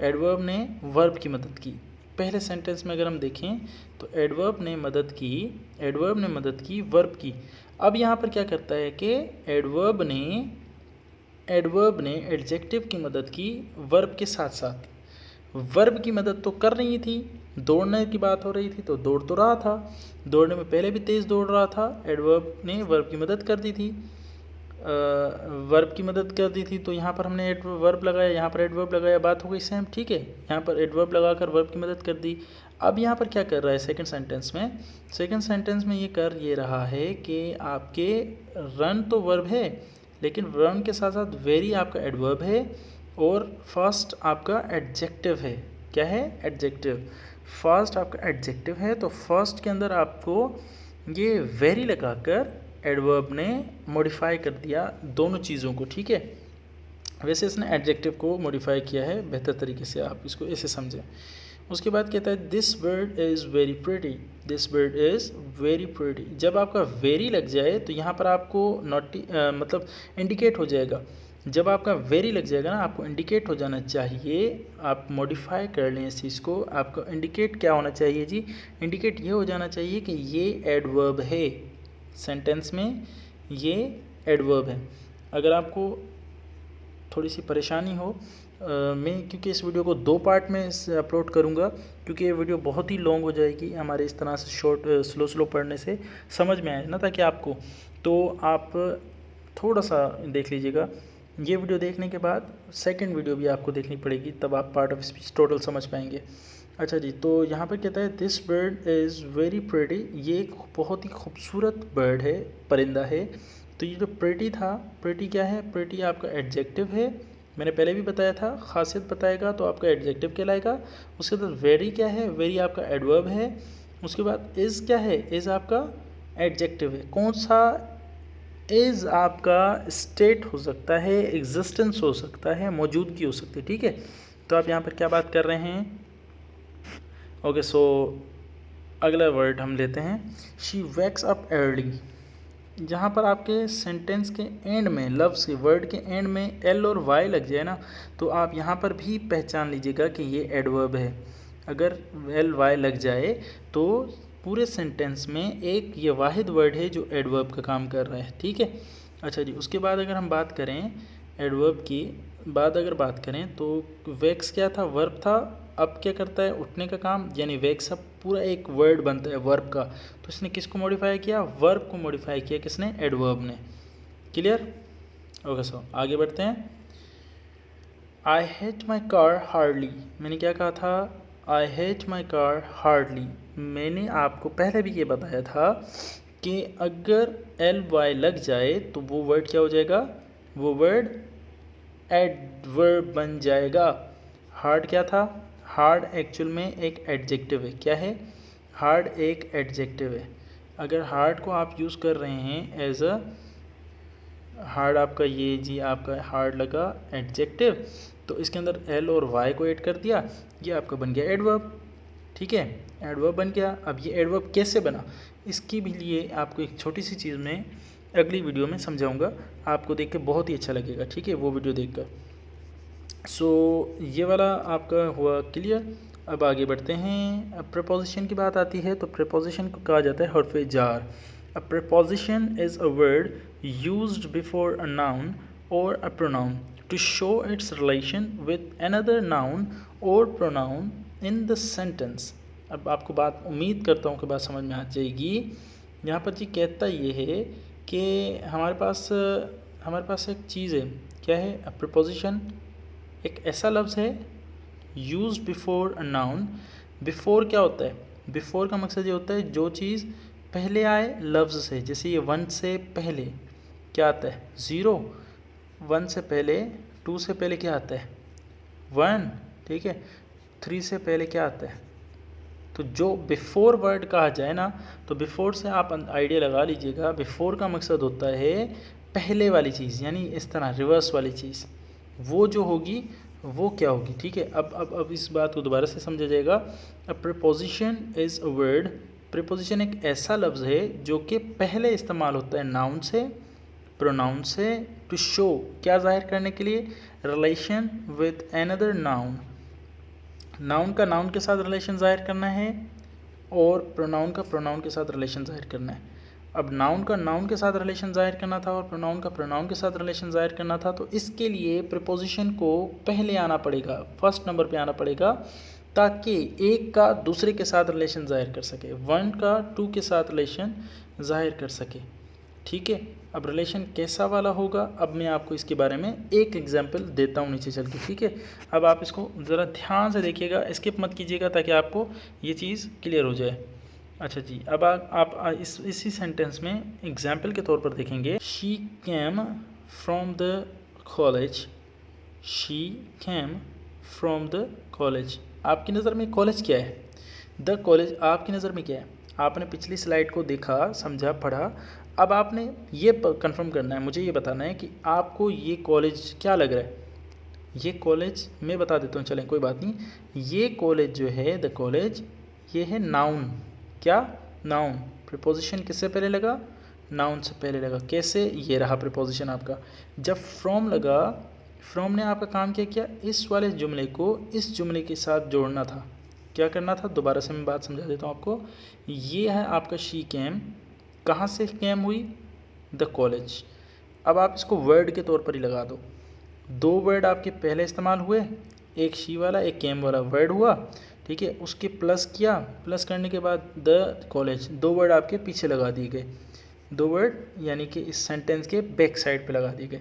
एडवर्ब ने वर्ब की मदद की। पहले सेंटेंस में अगर हम देखें तो एडवर्ब ने मदद की वर्ब की। अब यहाँ पर क्या करता है कि एडवर्ब ने एडजेक्टिव की मदद की वर्ब के साथ साथ। वर्ब की मदद तो कर रही थी, दौड़ने की बात हो रही थी तो दौड़ तो रहा था, दौड़ने में पहले भी तेज़ दौड़ रहा था, एडवर्ब ने वर्ब की मदद कर दी थी, वर्ब की मदद कर दी थी। तो यहाँ पर हमने वर्ब लगाया, यहाँ पर एडवर्ब लगाया, बात हो गई सेम, ठीक है। यहाँ पर एडवर्ब लगाकर वर्ब की मदद कर दी। अब यहाँ पर क्या कर रहा है सेकंड सेंटेंस में ये कर ये रहा है कि आपके रन तो वर्ब है, लेकिन रन के साथ साथ वेरी आपका एडवर्ब है, और फर्स्ट आपका एडजेक्टिव है। क्या है, एडजेक्टिव। फर्स्ट आपका एडजेक्टिव है, तो फर्स्ट के अंदर आपको ये वेरी लगाकर एडवर्ब ने मॉडिफाई कर दिया दोनों चीज़ों को, ठीक है। वैसे इसने एडजेक्टिव को मॉडिफाई किया है बेहतर तरीके से, आप इसको ऐसे समझें। उसके बाद कहता है, this bird is very pretty, this bird is very pretty. जब आपका वेरी लग जाए तो यहाँ पर आपको मतलब इंडिकेट हो जाएगा जब आपका वेरी लग जाएगा ना, आपको इंडिकेट हो जाना चाहिए, आप मॉडिफाई कर लें इस चीज़ को, आपको इंडिकेट क्या होना चाहिए जी, इंडिकेट ये हो जाना चाहिए कि ये एडवर्ब है, सेंटेंस में ये एडवर्ब है। अगर आपको थोड़ी सी परेशानी हो, मैं क्योंकि इस वीडियो को 2 पार्ट में अपलोड करूँगा, क्योंकि ये वीडियो बहुत ही लॉन्ग हो जाएगी हमारे इस तरह से शॉर्ट स्लो पढ़ने से समझ में आए ना, ताकि आपको, तो आप थोड़ा सा देख लीजिएगा। ये वीडियो देखने के बाद सेकंड वीडियो भी आपको देखनी पड़ेगी, तब आप पार्ट ऑफ स्पीच टोटल समझ पाएंगे। अच्छा जी, तो यहाँ पर कहता है this bird is very pretty, ये एक बहुत ही खूबसूरत बर्ड है, परिंदा है। तो ये जो प्रेटी था, प्रेटी क्या है, प्रेटी आपका एडजेक्टिव है, मैंने पहले भी बताया था, खासियत बताएगा तो आपका एडजेक्टिव कहलाएगा। उसके बाद वेरी क्या है, वेरी आपका एडवर्ब है। उसके बाद इज़ क्या है, इज़ आपका एडजेक्टिव है। कौन सा, इज़ आपका स्टेट हो सकता है, एग्जिस्टेंस हो सकता है, मौजूदगी हो सकती है, ठीक है। तो आप यहाँ पर क्या बात कर रहे हैं, ओके। सो अगला वर्ड हम लेते हैं, शी वैक्स अप अर्ली। जहाँ पर आपके सेंटेंस के एंड में, लफ्ज़ के वर्ड के एंड में एल और वाई लग जाए ना, तो आप यहाँ पर भी पहचान लीजिएगा कि ये एडवर्ब है। अगर एल वाई लग जाए तो पूरे सेंटेंस में एक ये वाहिद वर्ड है जो एडवर्ब का काम कर रहा है, ठीक है। अच्छा जी, उसके बाद अगर हम बात करें एडवर्ब की अगर बात करें तो वैक्स क्या था, वर्ब था। अब क्या करता है, उठने का काम, यानी वैक्स अप पूरा एक वर्ड बनता है वर्ब का। तो इसने किसको मॉडिफाई किया, वर्ब को मॉडिफाई किया, किसने, एडवर्ब ने। Clear, okay. सो आगे बढ़ते हैं। I hate my car hardly, मैंने क्या कहा था, I hate my car hardly. मैंने आपको पहले भी ये बताया था कि अगर एल वाई लग जाए तो वो वर्ड क्या हो जाएगा, वो वर्ड एडवर्ब बन जाएगा। हार्ड क्या था, हार्ड एक्चुअल में एक एडजेक्टिव है। क्या है, हार्ड एक एडजेक्टिव है। अगर हार्ड को आप यूज़ कर रहे हैं एज अ हार्ड, आपका ये जी आपका हार्ड लगा एडजेक्टिव, तो इसके अंदर एल और वाई को ऐड कर दिया, ये आपका बन गया एडवर्ब, ठीक है, एडवर्ब बन गया। अब ये एडवर्ब कैसे बना, इसकी भी लिए आपको एक छोटी सी चीज़ में अगली वीडियो में समझाऊंगा, आपको देख के बहुत ही अच्छा लगेगा, ठीक है, वो वीडियो देखकर। सो ये वाला आपका हुआ क्लियर। अब आगे बढ़ते हैं। अब प्रीपोजिशन की बात आती है, तो प्रीपोजिशन को कहा जाता है हर्फ जार। A preposition is a word used before a noun और a pronoun to show its relation with another noun और प्रोनाउन इन द सेंटेंस। अब आपको बात, उम्मीद करता हूँ कि बात समझ में आ जाएगी। यहाँ पर जी कहता ये है कि हमारे पास एक चीज़ है, क्या है, अ प्रीपोजिशन एक ऐसा लफ्ज़ है use before a noun. Before क्या होता है, बिफोर का मकसद ये होता है जो चीज़ पहले आए लफ्ज़ से, जैसे ये 1 से पहले क्या आता है, 0, 1 से पहले, 2 से पहले क्या आता है, 1, ठीक है, 3 से पहले क्या आता है। तो जो बिफोर वर्ड कहा जाए ना, तो बिफोर से आप आइडिया लगा लीजिएगा, बिफोर का मकसद होता है पहले वाली चीज़, यानी इस तरह रिवर्स वाली चीज़, वो जो होगी वो क्या होगी, ठीक है। अब इस बात को दोबारा से समझा जाएगा। अ preposition is a word, preposition एक ऐसा लफ्ज़ है जो कि पहले इस्तेमाल होता है नाउन से, प्रोनाउन से, टू शो, क्या जाहिर करने के लिए, relation with another noun. Noun का नाउन के साथ रिलेशन जाहिर करना है और प्रोनाउन का प्रोनाउन के साथ रिलेशन जाहिर करना है। अब नाउन का नाउन के साथ रिलेशन जाहिर करना था और प्रोनाउन का प्रोनाउन के साथ रिलेशन जाहिर करना था, तो इसके लिए प्रीपोजिशन को पहले आना पड़ेगा, फर्स्ट नंबर पे आना पड़ेगा, ताकि एक का दूसरे के साथ रिलेशन जाहिर कर सके, 1 का 2 के साथ रिलेशन जाहिर कर सके, ठीक है। अब रिलेशन कैसा वाला होगा, अब मैं आपको इसके बारे में एक एग्जांपल देता हूँ नीचे चल के, ठीक है। अब आप इसको ज़रा ध्यान से देखिएगा, स्किप मत कीजिएगा, ताकि आपको ये चीज़ क्लियर हो जाए। अच्छा जी, अब आप इसी सेंटेंस में एग्जाम्पल के तौर पर देखेंगे, she came from the college, she came from the college. आपकी नज़र में कॉलेज क्या है, द कॉलेज आपकी नज़र में क्या है। आपने पिछली स्लाइड को देखा, समझा, पढ़ा, अब आपने ये कंफर्म करना है, मुझे ये बताना है कि आपको ये कॉलेज क्या लग रहा है। ये कॉलेज मैं बता देता हूँ, चलें कोई बात नहीं। ये कॉलेज जो है, द कॉलेज, ये है नाउन, क्या, नाउन। प्रीपोजिशन किससे पहले लगा, नाउन से पहले लगा। कैसे? ये रहा प्रीपोजिशन आपका। जब फ्रॉम लगा, फ्रॉम ने आपका काम क्या किया, इस वाले जुमले को इस जुमले के साथ जोड़ना था। क्या करना था? दोबारा से मैं बात समझा देता हूँ आपको। ये है आपका शी कैम, कहाँ से कैम हुई? The college. अब आप इसको वर्ड के तौर पर ही लगा दो। दो वर्ड आपके पहले इस्तेमाल हुए, एक शी वाला एक कैम वाला वर्ड हुआ, ठीक है। उसके प्लस किया, प्लस करने के बाद द कॉलेज, दो वर्ड आपके पीछे लगा दिए गए, दो वर्ड यानी कि इस सेंटेंस के बैक साइड पे लगा दिए गए।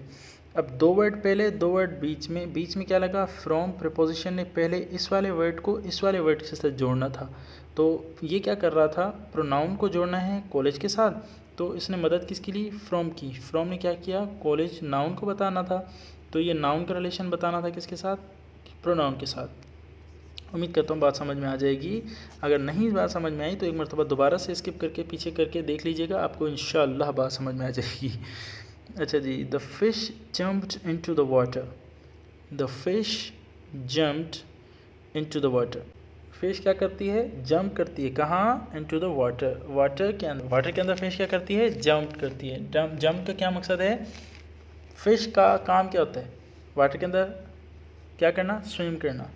अब दो वर्ड पहले, दो वर्ड बीच में, बीच में क्या लगा? फ्रॉम। प्रीपोजिशन ने पहले इस वाले वर्ड को इस वाले वर्ड के साथ जोड़ना था। तो ये क्या कर रहा था? प्रोनाउन को जोड़ना है कॉलेज के साथ, तो इसने मदद किसकी ली? फ्रॉम की। फ्रॉम ने क्या किया? कॉलेज नाउन को बताना था, तो ये नाउन का रिलेशन बताना था किसके साथ? प्रोनाउन के साथ। उम्मीद करता हूँ बात समझ में आ जाएगी। अगर नहीं बात समझ में आई तो एक मरतबा दोबारा से स्किप करके पीछे करके देख लीजिएगा, आपको इंशाअल्लाह बात समझ में आ जाएगी। अच्छा जी, the fish jumped into the water. The fish jumped into the water. Fish क्या करती है? जंप करती है। कहाँ? Into the water. वाटर के अंदर, वाटर के अंदर फिश क्या करती है? जंप करती है। जंप का क्या मकसद है? फिश का काम क्या होता है? वाटर के अंदर क्या करना? स्विम करना।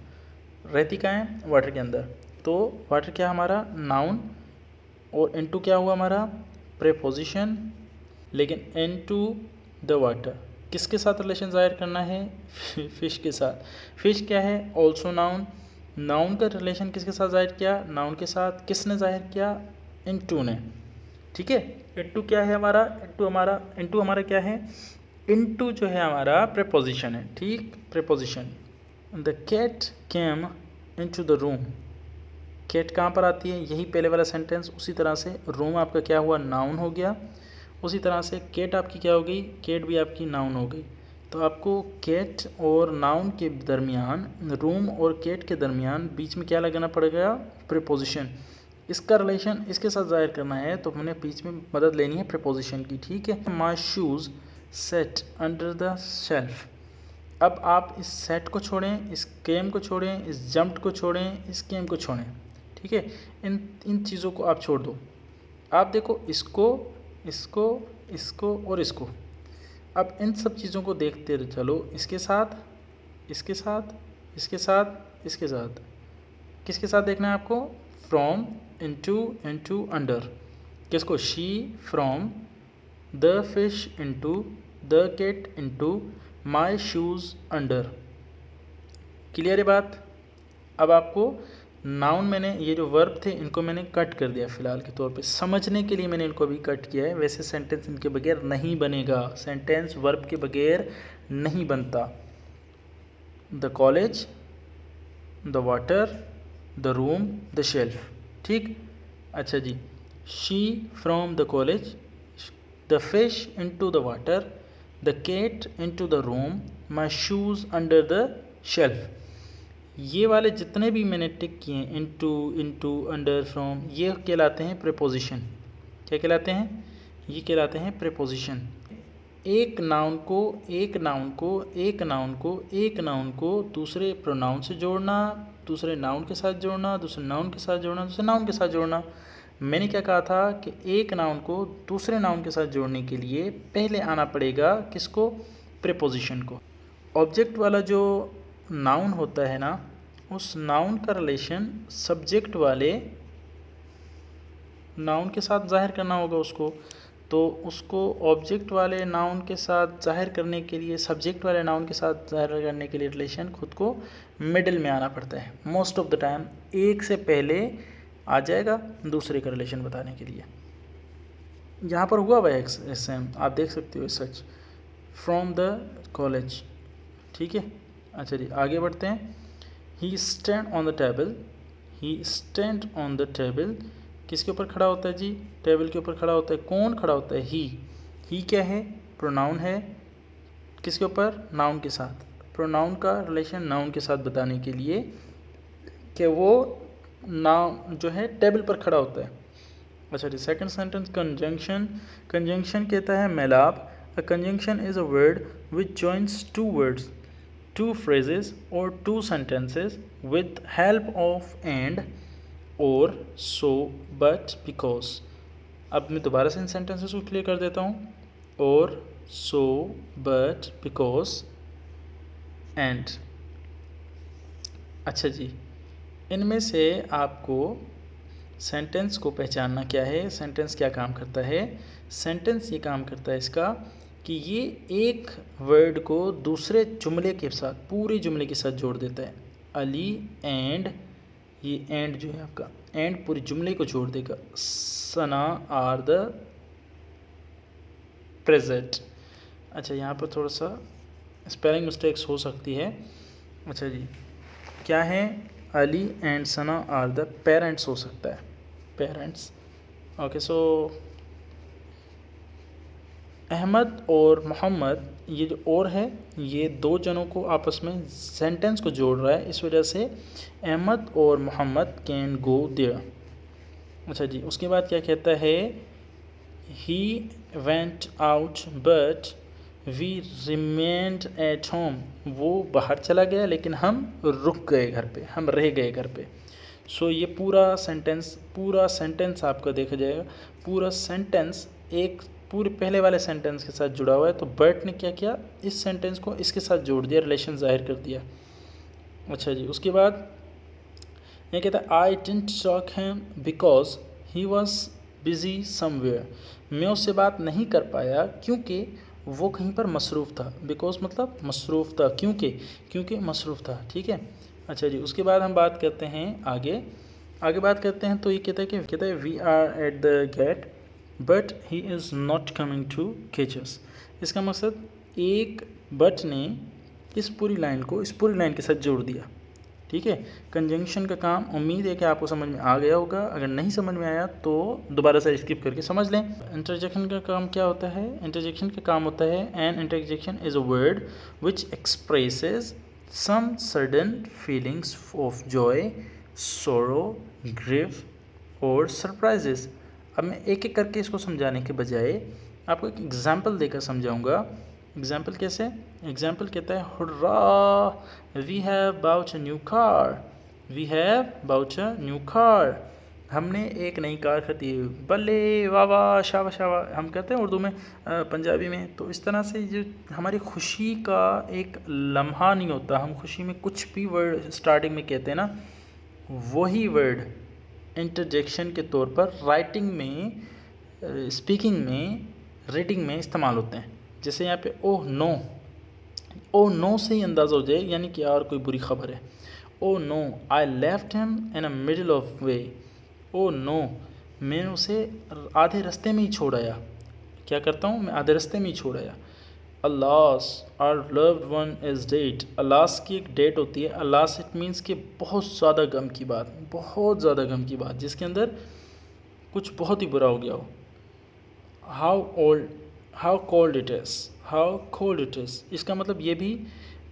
रहती कहाँ है? वाटर के अंदर। तो वाटर क्या हमारा? नाउन, और इनटू क्या हुआ हमारा? प्रीपोजिशन। लेकिन इनटू द वाटर किसके साथ रिलेशन ज़ाहिर करना है? फिश के साथ। फिश क्या है? Also noun. नाउन का रिलेशन किसके साथ ज़ाहिर किया? नाउन के साथ। किसने ज़ाहिर किया? इनटू ने, ठीक है। इनटू क्या है हमारा? इनटू हमारा क्या है? इनटू जो है हमारा प्रीपोजिशन है, ठीक, preposition. The cat came into the room. Cat कहाँ पर आती है? यही पहले वाला सेंटेंस। उसी तरह से रूम आपका क्या हुआ? नाउन हो गया। उसी तरह से कैट आपकी क्या हो गई? कैट भी आपकी नाउन हो गई। तो आपको कैट और नाउन के दरमियान, रूम और कैट के दरमियान बीच में क्या लगाना पड़ेगा? प्रीपोजिशन। इसका रिलेशन इसके साथ ज़ाहिर करना है तो हमने बीच में मदद लेनी है प्रीपोजिशन की, ठीक है। माई shoes set under the shelf. अब आप इस सेट को छोड़ें, इस केम को छोड़ें, इस जम्प्ड को छोड़ें, इस केम को छोड़ें, ठीक है। इन चीज़ों को आप छोड़ दो। आप देखो इसको, इसको, इसको और इसको। अब इन सब चीज़ों को देखते चलो, इसके साथ, इसके साथ, इसके साथ, इसके साथ। किसके साथ देखना है आपको? From, into, into, under. किसको? She, from, the fish, into, the cat, into, my shoes, under. Clear है बात? अब आपको नाउन, मैंने ये जो वर्ब थे इनको मैंने कट कर दिया फ़िलहाल के तौर पे, समझने के लिए मैंने इनको अभी कट किया है। वैसे सेंटेंस इनके बगैर नहीं बनेगा, सेंटेंस वर्ब के बगैर नहीं बनता। The college, the water, the room, the shelf, ठीक। अच्छा जी, she from the college, the fish into the water, the cat into the room, my shoes under the shelf. ये वाले जितने भी मैंने टिक किए हैं, इनटू, इनटू, अंडर, फ्रॉम, ये कहलाते हैं प्रीपोजिशन। क्या कहलाते हैं? ये कहलाते हैं प्रीपोजिशन। एक नाउन को, एक नाउन को, एक नाउन को, एक नाउन को दूसरे प्रोनाउन से जोड़ना, दूसरे नाउन के साथ जोड़ना, दूसरे नाउन के साथ जोड़ना, दूसरे नाउन के साथ जोड़ना। मैंने क्या कहा था कि एक नाउन को दूसरे नाउन के साथ जोड़ने के लिए पहले आना पड़ेगा किसको? प्रीपोजिशन को। ऑब्जेक्ट वाला जो नाउन होता है ना, उस नाउन का रिलेशन सब्जेक्ट वाले नाउन के साथ ज़ाहिर करना होगा उसको। तो उसको ऑब्जेक्ट वाले नाउन के साथ ज़ाहिर करने के लिए, सब्जेक्ट वाले नाउन के साथ ज़ाहिर करने के लिए रिलेशन खुद को मिडिल में आना पड़ता है। मोस्ट ऑफ द टाइम एक से पहले आ जाएगा दूसरे का रिलेशन बताने के लिए। यहाँ पर हुआ हुआ है सेम, आप देख सकते हो सच, फ्रॉम द कॉलेज, ठीक है। अच्छा जी, आगे बढ़ते हैं। He stand on the table, he stand on the table, किसके ऊपर खड़ा होता है जी? टेबल के ऊपर खड़ा होता है। कौन खड़ा होता है? ही क्या है? प्रोनाउन है। किसके ऊपर? नाउन के साथ। प्रोनाउन का रिलेशन नाउन के साथ बताने के लिए कि वो नाउन जो है टेबल पर खड़ा होता है। अच्छा जी, सेकंड सेंटेंस कंजंक्शन। कंजंक्शन कहता है मेलाप। A conjunction is a word which joins two words, two phrases or two sentences with help of and, or, so, but, because. अब मैं दोबारा से इन सेंटेंसेस को क्लियर कर देता हूँ। और, सो, बट, बिकॉज, एंड। अच्छा जी, इनमें से आपको सेंटेंस को पहचानना क्या है, सेंटेंस क्या काम करता है। सेंटेंस ये काम करता है इसका कि ये एक वर्ड को दूसरे जुमले के साथ, पूरे जुमले के साथ जोड़ देता है। अली एंड, ये एंड जो है आपका, एंड पूरे जुमले को जोड़ देगा। सना आर द प्रेजेंट। अच्छा, यहाँ पर थोड़ा सा स्पेलिंग मिस्टेक्स हो सकती है। अच्छा जी, क्या है, Ali and Sana are the parents हो सकता है, पेरेंट्स। ओके, सो अहमद और मोहम्मद, ये जो और है, ये दो जनों को आपस में सेंटेंस को जोड़ रहा है, इस वजह से अहमद और मोहम्मद कैन गो देयर। अच्छा जी, उसके बाद क्या कहता है, he went out but we remained at home. वो बाहर चला गया लेकिन हम रुक गए घर पे, हम रह गए घर पे। सो ये पूरा सेंटेंस आपका देखा जाएगा, पूरा सेंटेंस एक पूरे पहले वाले सेंटेंस के साथ जुड़ा हुआ है। तो बर्ट ने क्या किया, इस सेंटेंस को इसके साथ जोड़ दिया, रिलेशन जाहिर कर दिया। अच्छा जी, उसके बाद ये कहता है, I didn't talk him because he was busy somewhere. मैं उससे बात नहीं कर पाया क्योंकि वो कहीं पर मसरूफ़ था। बिकॉज मतलब मसरूफ़ था, क्योंकि मसरूफ़ था। ठीक है। अच्छा जी, उसके बाद हम बात करते हैं आगे बात करते हैं। तो ये कहता है we are at the gate but he is not coming to catch us. इसका मकसद, एक बट ने इस पूरी लाइन को इस पूरी लाइन के साथ जोड़ दिया। ठीक है, कंजंक्शन का काम उम्मीद है कि आपको समझ में आ गया होगा। अगर नहीं समझ में आया तो दोबारा से स्किप करके समझ लें। इंटरजेक्शन का काम क्या होता है, इंटरजेक्शन का काम होता है, an interjection is a word which expresses some sudden feelings of joy, sorrow, grief और सरप्राइजेस। अब मैं एक एक करके इसको समझाने के बजाय आपको एक एग्जाम्पल देकर समझाऊंगा। एग्जाम्पल कैसे, एग्जाम्पल कहता है, hurrah we have bought a new car, we have bought a new car. हमने एक नई कार खरीदी। बल्ले, वाह वाह, शाबाश शाबाश हम कहते हैं उर्दू में, पंजाबी में। तो इस तरह से जो हमारी खुशी का एक लम्हा नहीं होता, हम खुशी में कुछ भी वर्ड स्टार्टिंग में कहते हैं ना, वही वर्ड इंटरजेक्शन के तौर पर राइटिंग में, स्पीकिंग में, रीडिंग में इस्तेमाल होते हैं। जैसे यहाँ पे ओह नो से ही अंदाज़ा हो जाए यानी कि यार कोई बुरी खबर है। Oh no I left him in a middle of way. Oh no, मैंने उसे आधे रास्ते में ही छोड़ आया। क्या करता हूँ मैं, आधे रास्ते में ही छोड़ आया। Alas our loved one is dead. Alas की एक डेट होती है। अल्लास इट मीन्स कि बहुत ज़्यादा गम की बात, बहुत ज़्यादा गम की बात, जिसके अंदर कुछ बहुत ही बुरा हो गया हो। हाउ कोल्ड इट इज़, इसका मतलब ये भी,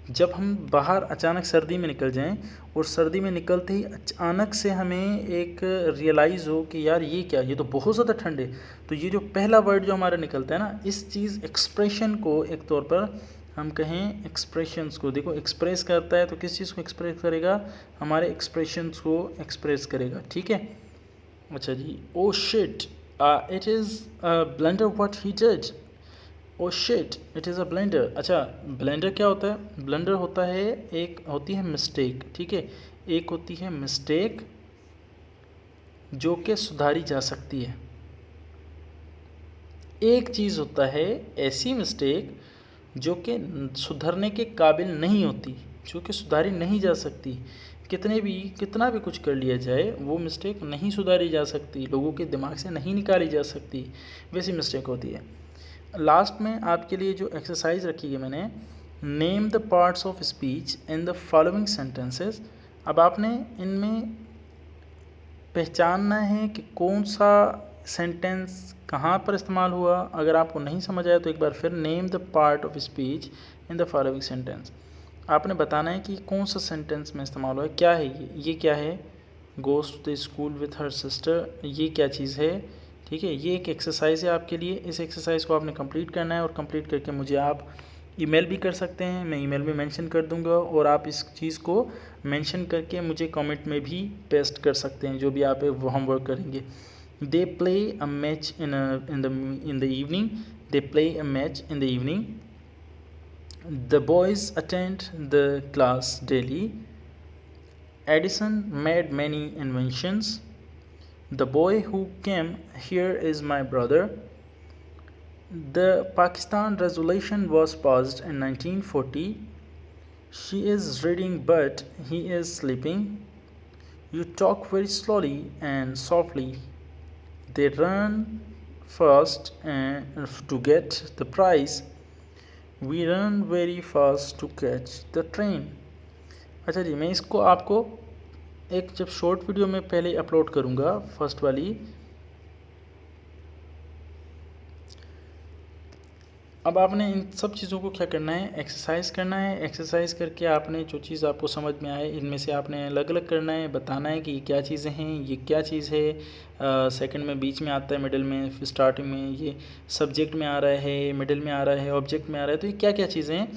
जब हम बाहर अचानक सर्दी में निकल जाएं और सर्दी में निकलते ही अचानक से हमें एक रियलाइज़ हो कि यार ये क्या, ये तो बहुत ज़्यादा ठंड है। तो ये जो पहला वर्ड जो हमारा निकलता है ना, इस चीज़ एक्सप्रेशन को एक तौर पर हम कहें, एक्सप्रेशंस को देखो एक्सप्रेस करता है। तो किस चीज़ को एक्सप्रेस करेगा, हमारे एक्सप्रेशंस को एक्सप्रेस करेगा। ठीक है। अच्छा जी, oh shit it is a blunder what he did. Oh shit it is a blunder. अच्छा, ब्लेंडर क्या होता है, ब्लेंडर होता है, एक होती है मिस्टेक। ठीक है, एक होती है मिस्टेक जो कि सुधारी जा सकती है। एक चीज़ होता है ऐसी मिस्टेक जो कि सुधरने के काबिल नहीं होती, जो कि सुधारी नहीं जा सकती। कितना भी कुछ कर लिया जाए, वो मिस्टेक नहीं सुधारी जा सकती, लोगों के दिमाग से नहीं निकाली जा सकती, वैसी मिस्टेक होती है। लास्ट में आपके लिए जो एक्सरसाइज रखी है मैंने, name the parts of speech in the following sentences. अब आपने इनमें पहचानना है कि कौन सा सेंटेंस कहाँ पर इस्तेमाल हुआ। अगर आपको नहीं समझ आया तो एक बार फिर, name the part of speech in the following sentence. आपने बताना है कि कौन सा सेंटेंस में इस्तेमाल हुआ है। क्या है ये क्या है, goes to the school with her sister, ये क्या चीज़ है। ठीक है, ये एक एक्सरसाइज है आपके लिए। इस एक्सरसाइज को आपने कंप्लीट करना है और कंप्लीट करके मुझे आप ईमेल भी कर सकते हैं, मैं ईमेल में मेंशन कर दूंगा, और आप इस चीज़ को मेंशन करके मुझे कमेंट में भी पेस्ट कर सकते हैं, जो भी आप वो होमवर्क करेंगे। They play a match in the evening. They play a match in the evening. The boys attend the class daily. Edison made many inventions. The boy who came here is my brother. The Pakistan resolution was passed in 1940. She is reading but he is sleeping. You talk very slowly and softly. They run fast and to get the prize. We run very fast to catch the train. अच्छा जी, मैं इसको आपको एक जब short video में पहले upload करूँगा, first वाली। अब आपने इन सब चीज़ों को क्या करना है, एक्सरसाइज करना है। एक्सरसाइज करके आपने जो चीज़ आपको समझ में आए इनमें से आपने अलग अलग करना है, बताना है कि ये क्या चीज़ें हैं, ये क्या चीज़ है। सेकंड में बीच में आता है, मिडिल में, फिर स्टार्टिंग में, ये सब्जेक्ट में आ रहा है, मिडिल में आ रहा है, ऑब्जेक्ट में आ रहा है। तो ये क्या क्या चीज़ें हैं,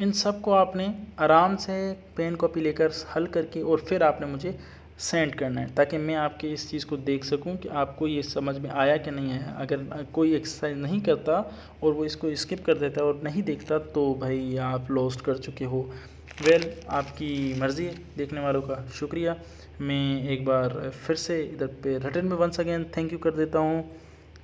इन सब को आपने आराम से पेन कॉपी लेकर हल करके और फिर आपने मुझे सेंड करना है, ताकि मैं आपके इस चीज़ को देख सकूं कि आपको ये समझ में आया कि नहीं आया। अगर कोई एक्सरसाइज नहीं करता और वो इसको स्किप कर देता और नहीं देखता तो भाई आप लॉस्ट कर चुके हो। वेल, आपकी मर्ज़ी है देखने वालों का। शुक्रिया। मैं एक बार फिर से इधर पे रिटर्न में वंस अगेन थैंक यू कर देता हूँ।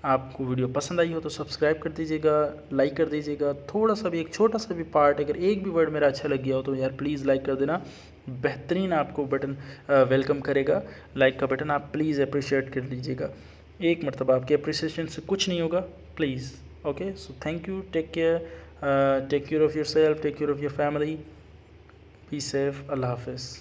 आपको वीडियो पसंद आई हो तो सब्सक्राइब कर दीजिएगा, लाइक कर दीजिएगा। थोड़ा सा भी, एक छोटा सा भी पार्ट, अगर एक भी वर्ड मेरा अच्छा लग गया हो तो यार प्लीज़ लाइक कर देना। बेहतरीन आपको बटन वेलकम करेगा। लाइक का बटन आप प्लीज़ अप्रिशिएट कर लीजिएगा। एक मरतबा आपके अप्रिसिएशन से कुछ नहीं होगा, please. Okay, so thank you, take care of yourself, take care of your family, be safe, Allah हाफिज़।